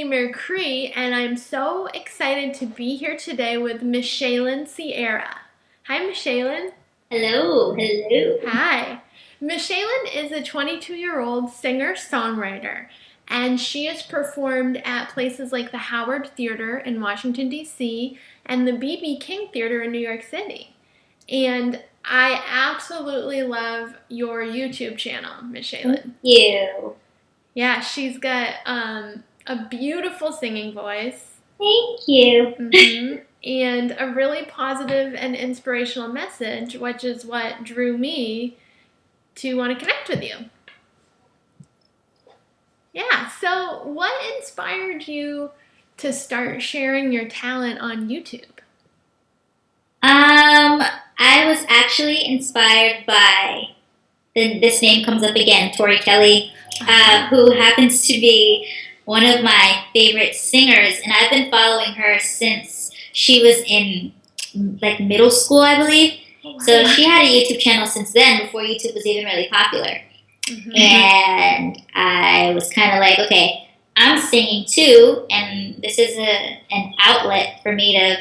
Mercree, and I'm so excited to be here today with Michelyn Cierra. Hi, Michelyn. Hello, hello. Hi. Michelyn is a 22-year-old singer-songwriter, and she has performed at places like the Howard Theater in Washington, D.C., and the B.B. King Theater in New York City. And I absolutely love your YouTube channel, Thank Michelyn. you. Yeah, she's got a beautiful singing voice. Thank you. And a really positive and inspirational message, which is what drew me to want to connect with you. Yeah, so what inspired you to start sharing your talent on YouTube? I was actually inspired by this name comes up again, Tori Kelly, who happens to be one of my favorite singers, and I've been following her since she was in like middle school, I believe. So she had a YouTube channel since then, before YouTube was even really popular. And I was kind of like, okay, I'm singing too, and this is an outlet for me to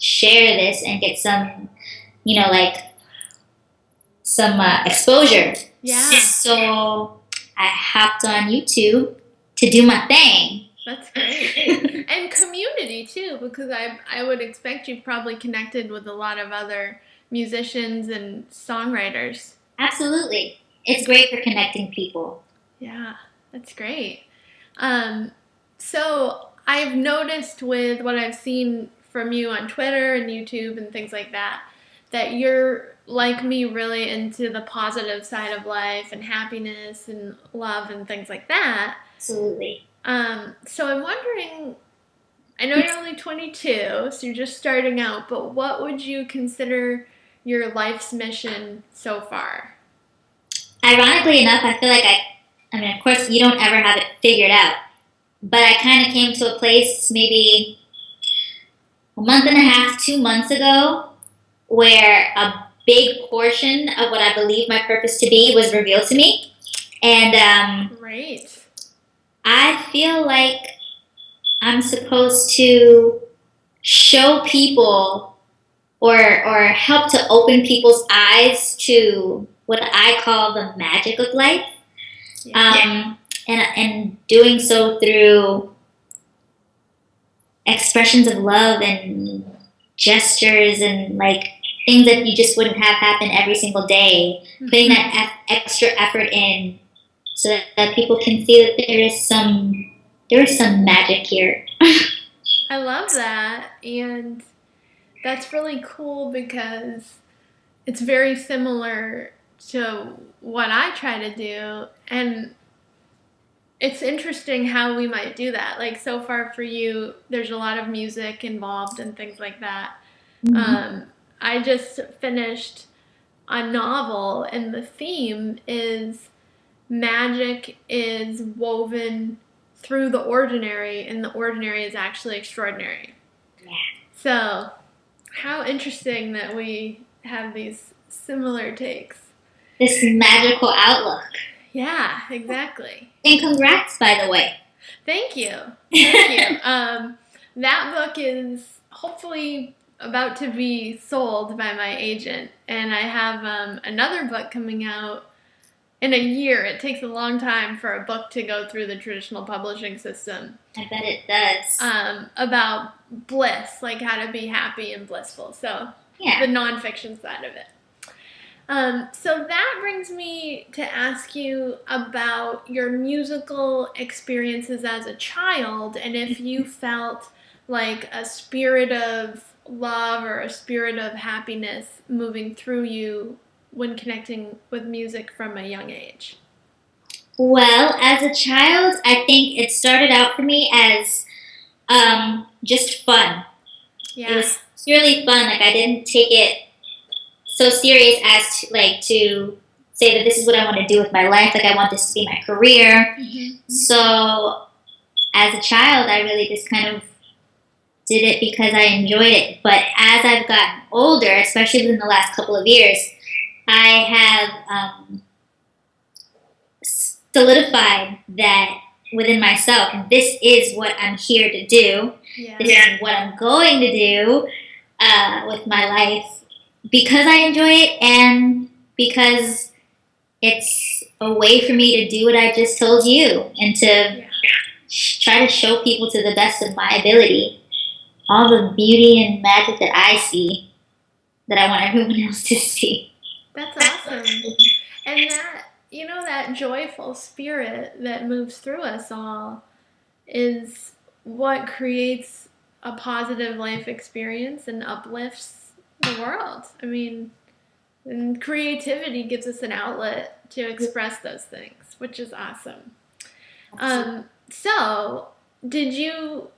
share this and get some, some exposure. Yeah. So I hopped on YouTube to do my thing. That's great. And community too, because I would expect you've probably connected with a lot of other musicians and songwriters. Absolutely. It's great for connecting people. Yeah, that's great. So I've noticed with what I've seen from you on Twitter and YouTube and things like that, that you're like me, really into the positive side of life and happiness and love and things like that. Absolutely. So I'm wondering, I know you're only 22, so you're just starting out, but what would you consider your life's mission so far? Ironically enough, I feel like I mean, of course, you don't ever have it figured out, but I kind of came to a place maybe a month and a half, 2 months ago, where a big portion of what I believe my purpose to be was revealed to me. And Great. I feel like I'm supposed to show people or help to open people's eyes to what I call the magic of life. Yeah. And doing so through expressions of love and gestures and like things that you just wouldn't have happen every single day. Putting that extra effort in so that people can see that there is some magic here. I love that, and that's really cool because it's very similar to what I try to do, and it's interesting how we might do that. Like, so far for you, there's a lot of music involved and things like that. I just finished a novel, and the theme is magic is woven through the ordinary, and the ordinary is actually extraordinary. Yeah. So, how interesting that we have these similar takes. This magical outlook. Yeah, exactly. And congrats, by the way. Thank you. Thank you. That book is hopefully about to be sold by my agent, and I have another book coming out in a year. It takes a long time for a book to go through the traditional publishing system. I bet it does. About bliss, like how to be happy and blissful. So yeah. The nonfiction side of it. So that brings me to ask you about your musical experiences as a child, and if you felt like a spirit of love or a spirit of happiness moving through you when connecting with music from a young age. Well, as a child, I think it started out for me as just fun. Yeah. It was purely fun. Like, I didn't take it so serious as to say that this is what I want to do with my life. Like, I want this to be my career. So as a child, I really just kind of did it because I enjoyed it. But as I've gotten older, especially within the last couple of years, I have solidified that within myself, and this is what I'm here to do. Yeah. This is what I'm going to do with my life because I enjoy it and because it's a way for me to do what I just told you and to try to show people to the best of my ability all the beauty and magic that I see that I want everyone else to see. That's awesome. And that, that joyful spirit that moves through us all is what creates a positive life experience and uplifts the world. I mean, and creativity gives us an outlet to express those things, which is awesome. So, did you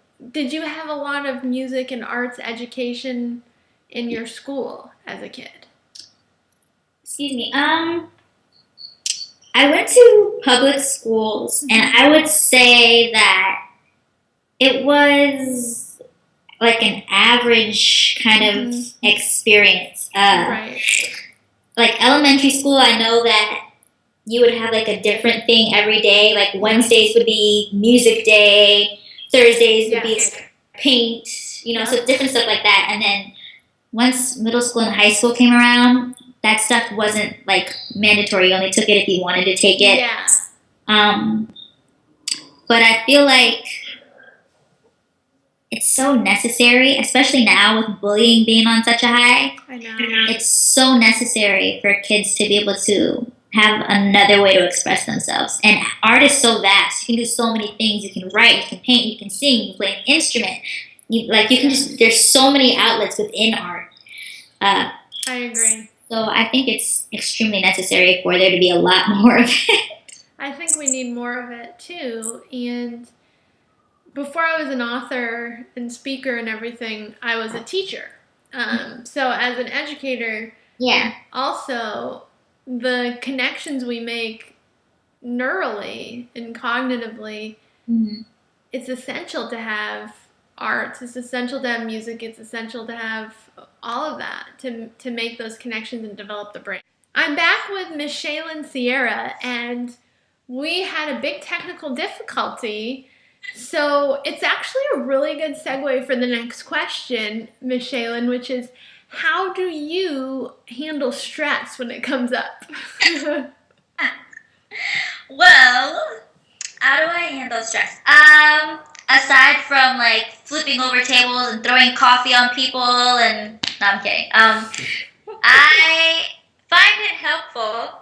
have a lot of music and arts education in your school as a kid? Excuse me. I went to public schools, and I would say that it was like an average kind of experience. Right. Like elementary school, I know that you would have like a different thing every day. Like Wednesdays would be music day, Thursdays would be paint, so different stuff like that. And then once middle school and high school came around, that stuff wasn't like mandatory. You only took it if you wanted to take it. Yeah. But I feel like it's so necessary, especially now with bullying being on such a high. I know. It's so necessary for kids to be able to have another way to express themselves. And art is so vast. You can do so many things. You can write, you can paint, you can sing, you can play an instrument. There's so many outlets within art. I agree. So I think it's extremely necessary for there to be a lot more of it. I think we need more of it too. And before I was an author and speaker and everything, I was a teacher. So as an educator, also the connections we make neurally and cognitively, it's essential to have arts, it's essential to have music, it's essential to have all of that to make those connections and develop the brain. I'm back with Michelyn Cierra, and we had a big technical difficulty, so it's actually a really good segue for the next question, Michelyn, which is, how do you handle stress when it comes up? Well, how do I handle stress? Aside from like flipping over tables and throwing coffee on people and no, I'm kidding. I find it helpful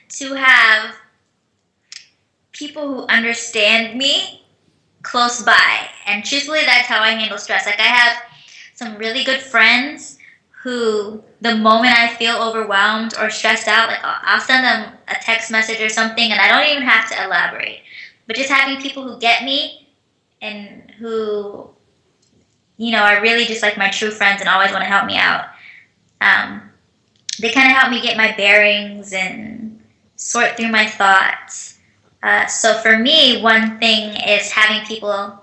to have people who understand me close by, and truthfully, that's how I handle stress. Like I have some really good friends who, the moment I feel overwhelmed or stressed out, like I'll send them a text message or something, and I don't even have to elaborate. But just having people who get me and who, are really just like my true friends and always want to help me out. They kind of help me get my bearings and sort through my thoughts. So for me, one thing is having people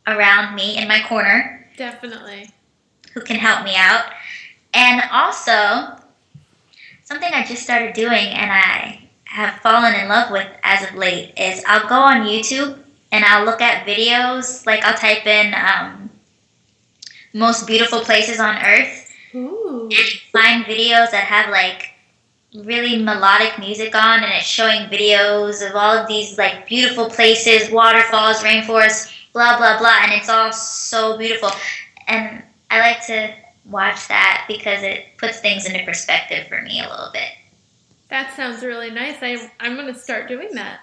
around me in my corner. Definitely. Who can help me out. And also, something I just started doing and I have fallen in love with as of late is I'll go on YouTube and I'll look at videos, like I'll type in most beautiful places on earth. Ooh. And find videos that have like really melodic music on, and it's showing videos of all of these like beautiful places, waterfalls, rainforests, blah, blah, blah, and it's all so beautiful. And I like to watch that because it puts things into perspective for me a little bit. That sounds really nice. I'm going to start doing that.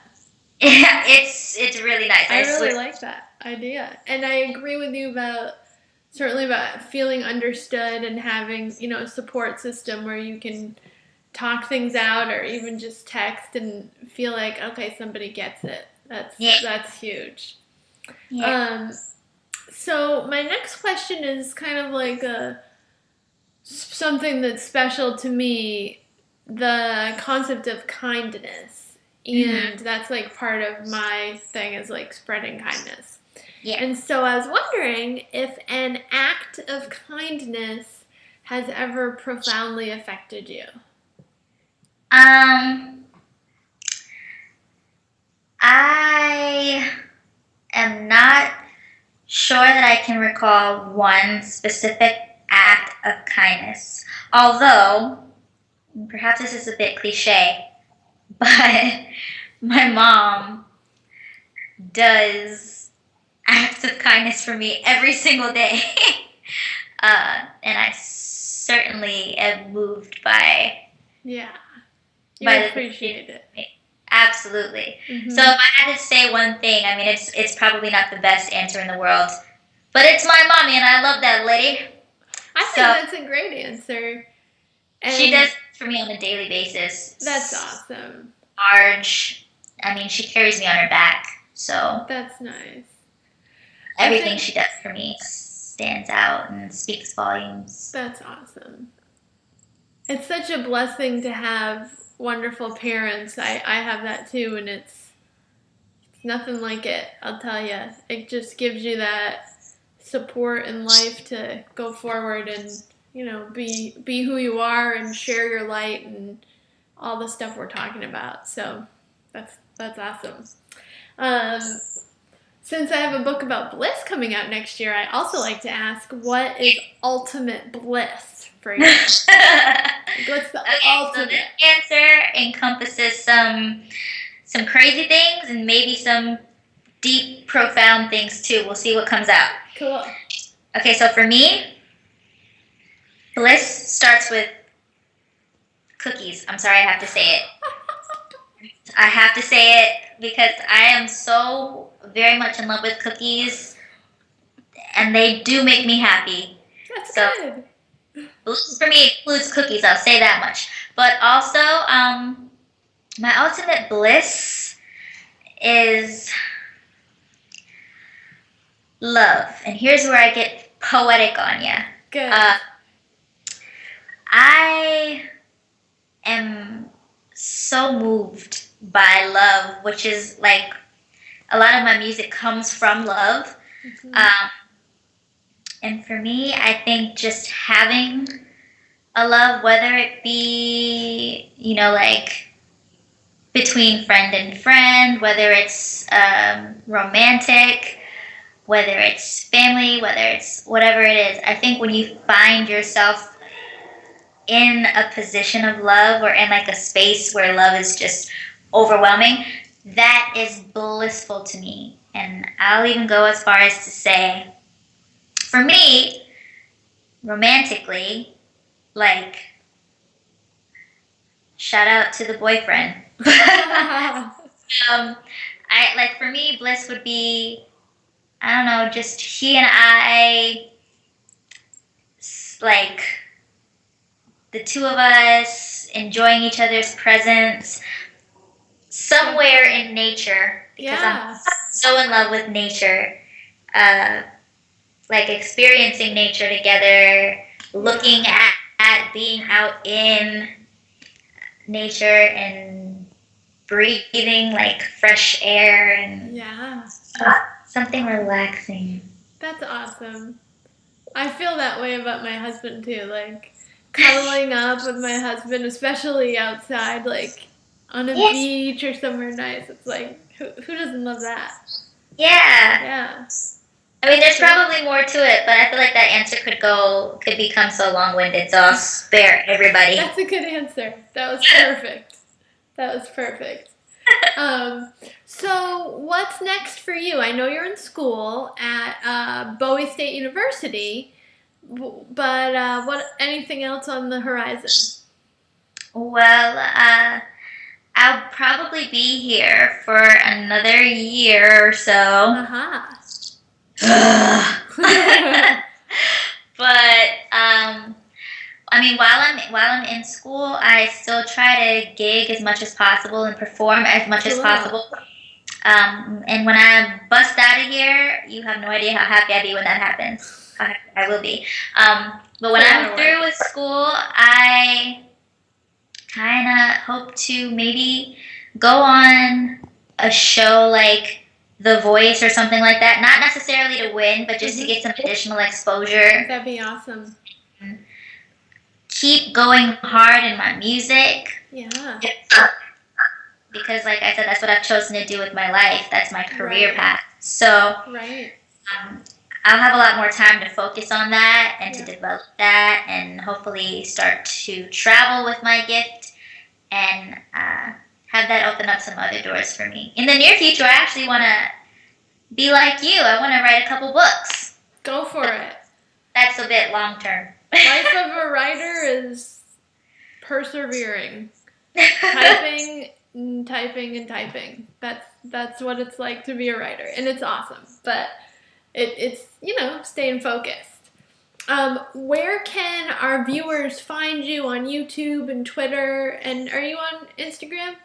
Yeah, it's really nice. I really like that idea. And I agree with you certainly about feeling understood and having, a support system where you can talk things out or even just text and feel like, okay, somebody gets it. That's huge. Yeah. So my next question is kind of like something that's special to me, the concept of kindness. And that's like part of my thing is like spreading kindness. Yeah. And so I was wondering if an act of kindness has ever profoundly affected you. I am not sure that I can recall one specific act of kindness. Although, perhaps this is a bit cliche, but my mom does acts of kindness for me every single day. And I certainly am moved Yeah. You by the appreciate it. absolutely. Mm-hmm. So if I had to say one thing, I mean, it's probably not the best answer in the world, but it's my mommy, and I love that lady. I think that's a great answer. And she does for me on a daily basis. That's awesome. Marge, I mean, she carries me on her back, so that's nice. Everything she does for me stands out and speaks volumes. That's awesome. It's such a blessing to have wonderful parents. I have that too, and it's nothing like it, I'll tell you. It just gives you that support in life to go forward and, be who you are and share your light and all the stuff we're talking about. So that's awesome. Since I have a book about bliss coming out next year, I also like to ask, what is ultimate bliss for you? What's the ultimate? So this answer encompasses some crazy things and maybe some deep, profound things too. We'll see what comes out. Cool. Okay, so for me, bliss starts with cookies. I'm sorry I have to say it. I have to say it because I am so very much in love with cookies, and they do make me happy. That's good. Bliss for me includes cookies, I'll say that much. But also, my ultimate bliss is love. And here's where I get poetic on you. Good. I am so moved by love, which is like a lot of my music comes from love. Mm-hmm. And for me, I think just having a love, whether it be, like between friend and friend, whether it's romantic, whether it's family, whether it's whatever it is, I think when you find yourself in a position of love or in like a space where love is just overwhelming, that is blissful to me. And I'll even go as far as to say, for me, romantically, like, shout out to the boyfriend. For me, bliss would be, I don't know, just he and I, like, the two of us enjoying each other's presence somewhere in nature, because I'm so in love with nature. Like experiencing nature together, looking at being out in nature and breathing like fresh air and something relaxing. That's awesome. I feel that way about my husband too, like cuddling up with my husband, especially outside, like on a beach or somewhere nice. It's like, who doesn't love that? Yeah. I mean, there's probably more to it, but I feel like that answer could become so long-winded, so I'll spare everybody. That's a good answer. That was perfect. So what's next for you? I know you're in school at Bowie State University, but what? Anything else on the horizon? Well, I'll probably be here for another year or so. But I mean, while I'm in school, I still try to gig as much as possible and perform as much as possible. And when I bust out of here, you have no idea how happy I'll be when that happens. I will be. But when I'm through with school, I kind of hope to maybe go on a show like The Voice or something like that. Not necessarily to win, but just to get some additional exposure. That'd be awesome. Keep going hard in my music. Yeah. because, like I said, that's what I've chosen to do with my life. That's my career Right. path. So Right. um, I'll have a lot more time to focus on that and to Yeah. develop that, and hopefully start to travel with my gift and have that open up some other doors for me. In the near future, I actually want to be like you. I want to write a couple books. Go for it. That's a bit long term. Life of a writer is persevering. Typing and typing and typing. That's what it's like to be a writer, and it's awesome. But it's staying focused. Where can our viewers find you on YouTube and Twitter? And are you on Instagram?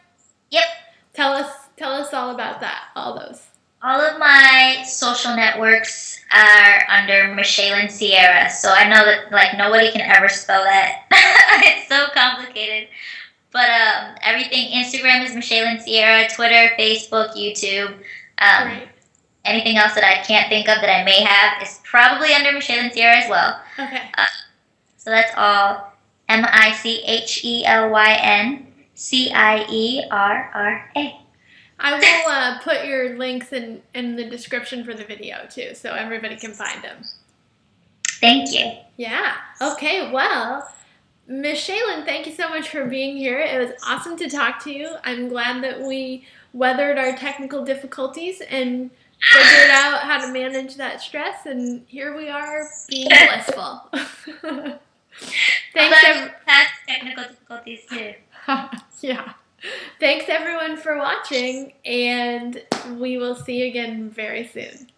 Yep. Tell us all about that. All those. All of my social networks are under Michelyn Cierra, so I know that like nobody can ever spell that. It's so complicated. But everything, Instagram is Michelyn Cierra, Twitter, Facebook, YouTube. Great. Anything else that I can't think of that I may have is probably under Michelyn Cierra as well. Okay. So that's all MichelynCierra. I will put your links in the description for the video too, so everybody can find them. Thank you. Yeah. Okay. Well, Michelyn, thank you so much for being here. It was awesome to talk to you. I'm glad that we weathered our technical difficulties and figured out how to manage that stress, and here we are being blissful. Thanks. Past technical difficulties too. Yeah. Thanks everyone for watching, and we will see you again very soon.